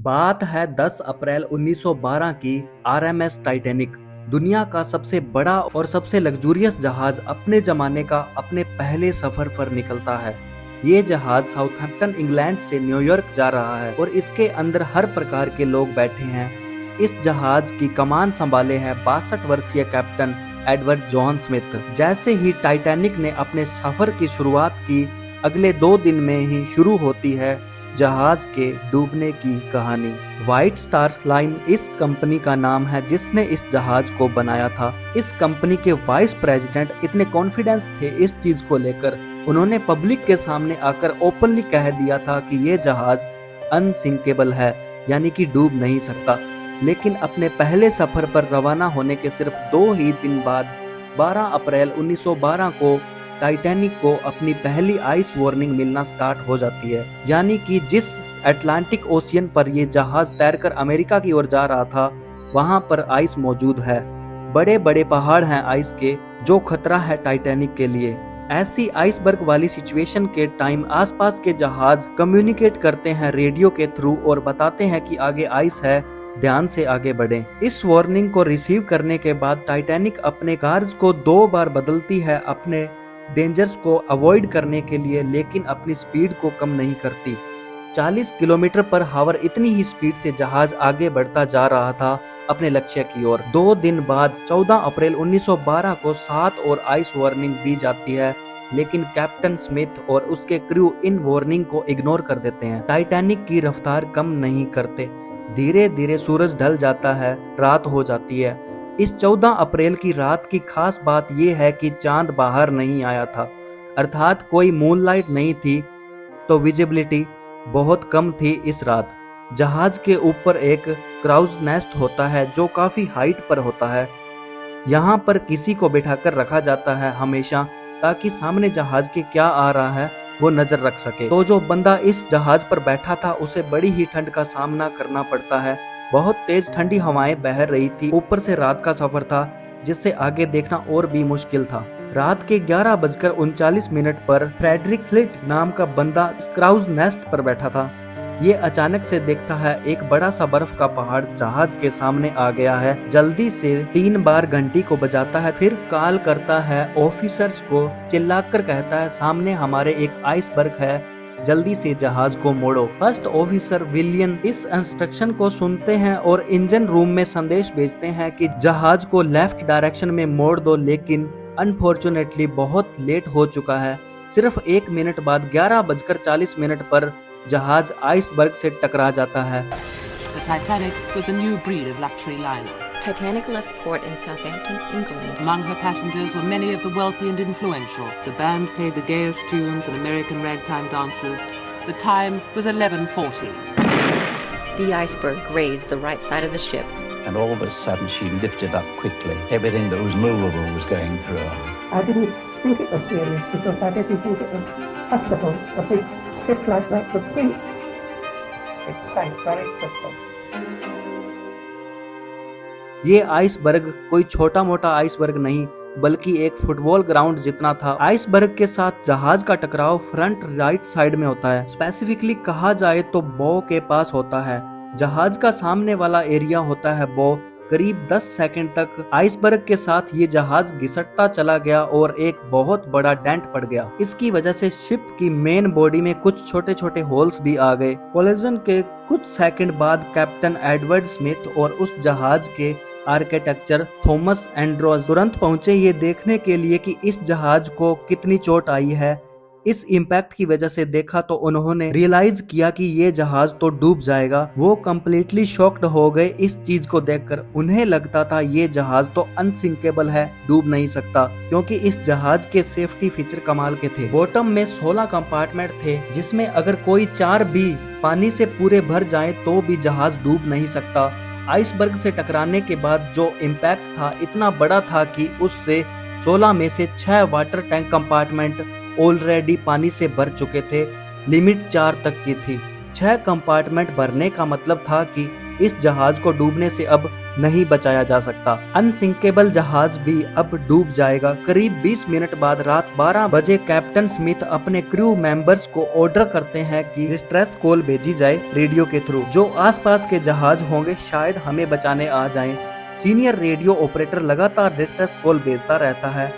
बात है 10 अप्रैल 1912 की। आरएमएस टाइटैनिक दुनिया का सबसे बड़ा और सबसे लग्जूरियस जहाज अपने जमाने का अपने पहले सफर पर निकलता है। ये जहाज साउथहैम्पटन इंग्लैंड से न्यूयॉर्क जा रहा है और इसके अंदर हर प्रकार के लोग बैठे हैं। इस जहाज की कमान संभाले है 62 वर्षीय कैप्टन एडवर्ड जॉन स्मिथ। जैसे ही टाइटैनिक ने अपने सफर की शुरुआत की, अगले 2 दिन में ही शुरू होती है जहाज के डूबने की कहानी। व्हाइट स्टार लाइन इस कंपनी का नाम है जिसने इस जहाज को बनाया था। इस कंपनी के वाइस प्रेसिडेंट इतने कॉन्फिडेंस थे इस चीज को लेकर, उन्होंने पब्लिक के सामने आकर ओपनली कह दिया था कि ये जहाज अनसिंकेबल है, यानी कि डूब नहीं सकता। लेकिन अपने पहले सफर पर रवाना होने के सिर्फ 2 ही दिन बाद 12 अप्रैल 1912 को टाइटैनिक को अपनी पहली आइस वार्निंग मिलना स्टार्ट हो जाती है। यानी कि जिस अटलांटिक ओशियन पर ये जहाज तैरकर अमेरिका की ओर जा रहा था, वहां पर आइस मौजूद है। बड़े बड़े पहाड़ हैं आइस के, जो खतरा है टाइटैनिक के लिए। ऐसी आइसबर्ग वाली सिचुएशन के टाइम आसपास के जहाज कम्युनिकेट करते हैं रेडियो के थ्रू और बताते हैं कि आगे आइस है, ध्यान से आगे बढ़ें। इस वार्निंग को रिसीव करने के बाद टाइटैनिक अपने कार्स को 2 बार बदलती है अपने डेंजर्स को अवॉइड करने के लिए, लेकिन अपनी स्पीड को कम नहीं करती। 40 किलोमीटर पर हावर इतनी ही स्पीड से जहाज आगे बढ़ता जा रहा था अपने लक्ष्य की ओर। 2 दिन बाद 14 अप्रैल 1912 को 7 और आइस वार्निंग दी जाती है, लेकिन कैप्टन स्मिथ और उसके क्रू इन वार्निंग को इग्नोर कर देते हैं। टाइटैनिक की रफ्तार कम नहीं करते। धीरे धीरे सूरज ढल जाता है, रात हो जाती है। इस 14 अप्रैल की रात की खास बात यह है कि चांद बाहर नहीं आया था, अर्थात कोई मूनलाइट नहीं थी, तो विजिबिलिटी बहुत कम थी इस रात। जहाज के ऊपर एक क्राउज नेस्ट होता है जो काफी हाइट पर होता है। यहाँ पर किसी को बिठाकर रखा जाता है हमेशा, ताकि सामने जहाज के क्या आ रहा है वो नजर रख सके। तो जो बंदा इस जहाज पर बैठा था उसे बड़ी ही ठंड का सामना करना पड़ता है। बहुत तेज ठंडी हवाएं बह रही थी, ऊपर से रात का सफर था जिससे आगे देखना और भी मुश्किल था। रात के 11:39 पर फ्रेडरिक फ्लिट नाम का बंदा क्राउज नेस्ट पर बैठा था। ये अचानक से देखता है एक बड़ा सा बर्फ का पहाड़ जहाज के सामने आ गया है। जल्दी से 3 बार घंटी को बजाता है, फिर कॉल करता है ऑफिसर्स को, चिल्लाकर कहता है सामने हमारे एक आइसबर्ग है, जल्दी से जहाज को मोड़ो। फर्स्ट ऑफिसर विलियम इस इंस्ट्रक्शन को सुनते हैं और इंजन रूम में संदेश भेजते हैं कि जहाज को लेफ्ट डायरेक्शन में मोड़ दो, लेकिन अनफॉर्चुनेटली बहुत लेट हो चुका है। सिर्फ 1 मिनट बाद 11:40 पर जहाज आइसबर्ग से टकरा जाता है। The Titanic was a new breed of luxury liner. Titanic left port in Southampton, England. Among her passengers were many of the wealthy and influential. The band played the gayest tunes and American ragtime dances. The time was 11:40. The iceberg grazed the right side of the ship. And all of a sudden she lifted up quickly. Everything that was movable was going through her. I didn't think it was serious because I didn't think it was possible. A big ship like that could sink. It sank very quickly. ये iceberg कोई छोटा मोटा iceberg नहीं, बल्कि एक football ground जितना था। Iceberg के साथ जहाज का टकराव फ्रंट राइट साइड में होता है। स्पेसिफिकली कहा जाए तो बो के पास होता है। जहाज का सामने वाला एरिया होता है बो। करीब 10 सेकंड तक आइसबर्ग के साथ ये जहाज घिसटता चला गया और एक बहुत बड़ा डेंट पड़ गया। इसकी वजह से शिप की मेन बॉडी में कुछ छोटे छोटे होल्स भी आ गए। कोलिजन के कुछ सेकंड बाद कैप्टन एडवर्ड स्मिथ और उस जहाज के आर्किटेक्चर थॉमस एंड्रोज तुरंत पहुंचे ये देखने के लिए कि इस जहाज को कितनी चोट आई है। इस इम्पैक्ट की वजह से देखा तो उन्होंने रियलाइज किया कि ये जहाज तो डूब जाएगा। वो कम्प्लीटली शॉक्ड हो गए इस चीज को देखकर। उन्हें लगता था ये जहाज तो अनसिंकेबल है, डूब नहीं सकता, क्योंकि इस जहाज के सेफ्टी फीचर कमाल के थे। बॉटम में 16 कंपार्टमेंट थे, जिसमें अगर कोई 4 भी पानी से पूरे भर जाए तो भी जहाज डूब नहीं सकता। आइसबर्ग से टकराने के बाद जो इम्पैक्ट था इतना बड़ा था कि उससे 16 में से 6 वाटर टैंक कंपार्टमेंट ऑलरेडी पानी से भर चुके थे। लिमिट 4 तक की थी। 6 कंपार्टमेंट भरने का मतलब था कि इस जहाज को डूबने से अब नहीं बचाया जा सकता। अनसिंकेबल जहाज भी अब डूब जाएगा। करीब 20 मिनट बाद रात 12 बजे कैप्टन स्मिथ अपने क्रू मेंबर्स को ऑर्डर करते हैं कि डिस्ट्रेस कॉल भेजी जाए रेडियो के थ्रू। जो आसपास के जहाज होंगे शायद हमें बचाने आ जाएं। सीनियर रेडियो ऑपरेटर लगातार डिस्ट्रेस कॉल भेजता रहता है।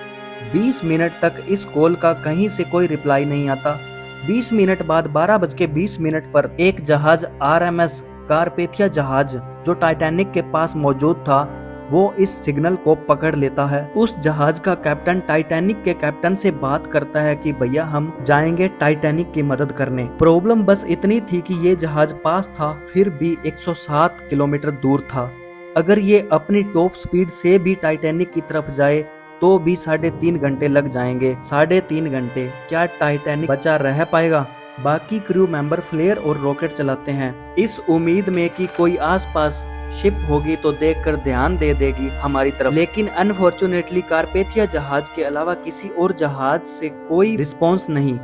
20 मिनट तक इस कॉल का कहीं से कोई रिप्लाई नहीं आता। 20 मिनट बाद 12:20 पर एक जहाज RMS कारपेथिया जहाज जो टाइटैनिक के पास मौजूद था वो इस सिग्नल को पकड़ लेता है। उस जहाज का कैप्टन टाइटैनिक के कैप्टन से बात करता है कि भैया हम जाएंगे टाइटैनिक की मदद करने। प्रॉब्लम बस इतनी थी कि ये जहाज पास था फिर भी 107 किलोमीटर दूर था। अगर ये अपनी टॉप स्पीड से भी टाइटैनिक की तरफ जाए तो भी 3.5 घंटे लग जाएंगे। 3.5 घंटे क्या टाइटैनिक बचा रह पाएगा? बाकी क्रू मेंबर फ्लेयर और रॉकेट चलाते हैं इस उम्मीद में कि कोई आसपास शिप होगी तो देखकर ध्यान दे देगी हमारी तरफ। लेकिन अनफॉर्चुनेटली कारपेथिया जहाज के अलावा किसी और जहाज से कोई रिस्पॉन्स नहीं।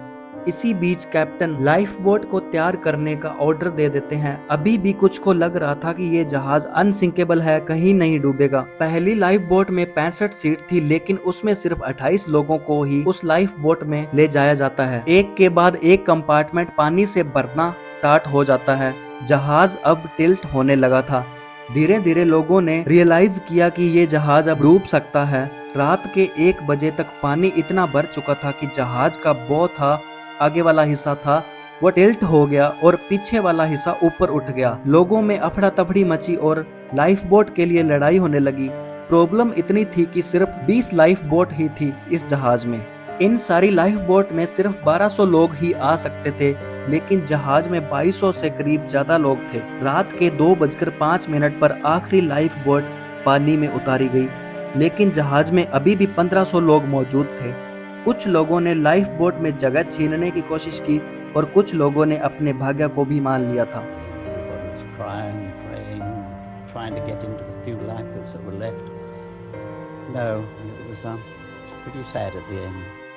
इसी बीच कैप्टन लाइफ बोट को तैयार करने का ऑर्डर दे देते हैं। अभी भी कुछ को लग रहा था कि ये जहाज अनसिंकेबल है, कहीं नहीं डूबेगा। पहली लाइफ बोट में 65 सीट थी लेकिन उसमें सिर्फ 28 लोगों को ही उस लाइफ बोट में ले जाया जाता है। एक के बाद एक कंपार्टमेंट पानी से भरना स्टार्ट हो जाता है। जहाज अब टिल्ट होने लगा था। धीरे धीरे लोगों ने रियलाइज किया कि ये जहाज अब डूब सकता है। रात के 1 बजे तक पानी इतना भर चुका था कि जहाज का बो था आगे वाला हिस्सा था वो टिल्ट हो गया और पीछे वाला हिस्सा ऊपर उठ गया। लोगों में अफड़ा तफड़ी मची और लाइफ बोट के लिए लड़ाई होने लगी। प्रॉब्लम इतनी थी कि सिर्फ 20 लाइफ बोट ही थी इस जहाज में। इन सारी लाइफ बोट में सिर्फ 1200 लोग ही आ सकते थे लेकिन जहाज में 2200 से करीब ज्यादा लोग थे। रात के 2:05 पर आखिरी लाइफ बोट पानी में उतारी गई लेकिन जहाज में अभी भी 1500 लोग मौजूद थे। कुछ लोगों ने लाइफ बोट में जगह छीनने की कोशिश की और कुछ लोगों ने अपने भाग्य को भी मान लिया था।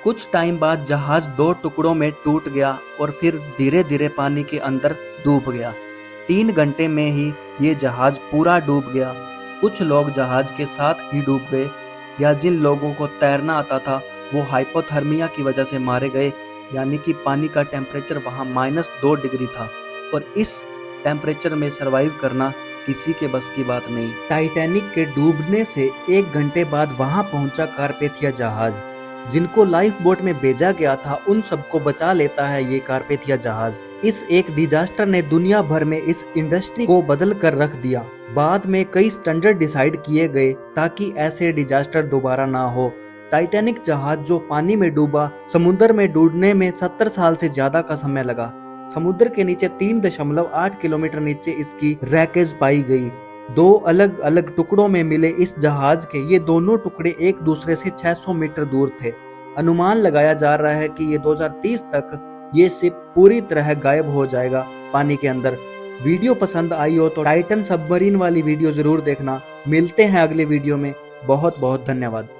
कुछ टाइम बाद जहाज 2 टुकड़ों में टूट गया और फिर धीरे धीरे पानी के अंदर डूब गया। 3 घंटे में ही ये जहाज पूरा डूब गया। कुछ लोग जहाज के साथ ही डूब गए या जिन लोगों को तैरना आता था वो हाइपोथर्मिया की वजह से मारे गए, यानी कि पानी का टेम्परेचर वहाँ -2 डिग्री था और इस टेम्परेचर में सरवाइव करना किसी के बस की बात नहीं। टाइटैनिक के डूबने से 1 घंटे बाद वहाँ पहुंचा कारपेथिया जहाज। जिनको लाइफ बोट में भेजा गया था उन सबको बचा लेता है ये कारपेथिया जहाज। इस एक डिजास्टर ने दुनिया भर में इस इंडस्ट्री को बदल कर रख दिया। बाद में कई स्टैंडर्ड डिसाइड किए गए ताकि ऐसे डिजास्टर दोबारा ना हो। टाइटैनिक जहाज जो पानी में डूबा, समुद्र में डूबने में 70 साल से ज्यादा का समय लगा। समुद्र के नीचे 3.8 किलोमीटर नीचे इसकी रैकेज पाई गई। 2 अलग अलग टुकड़ों में मिले इस जहाज के ये दोनों टुकड़े एक दूसरे से 600 मीटर दूर थे। अनुमान लगाया जा रहा है कि ये 2030 तक ये शिप पूरी तरह गायब हो जाएगा पानी के अंदर। वीडियो पसंद आई हो तो टाइटन सबमरीन वाली वीडियो जरूर देखना। मिलते हैं अगले वीडियो में। बहुत बहुत धन्यवाद।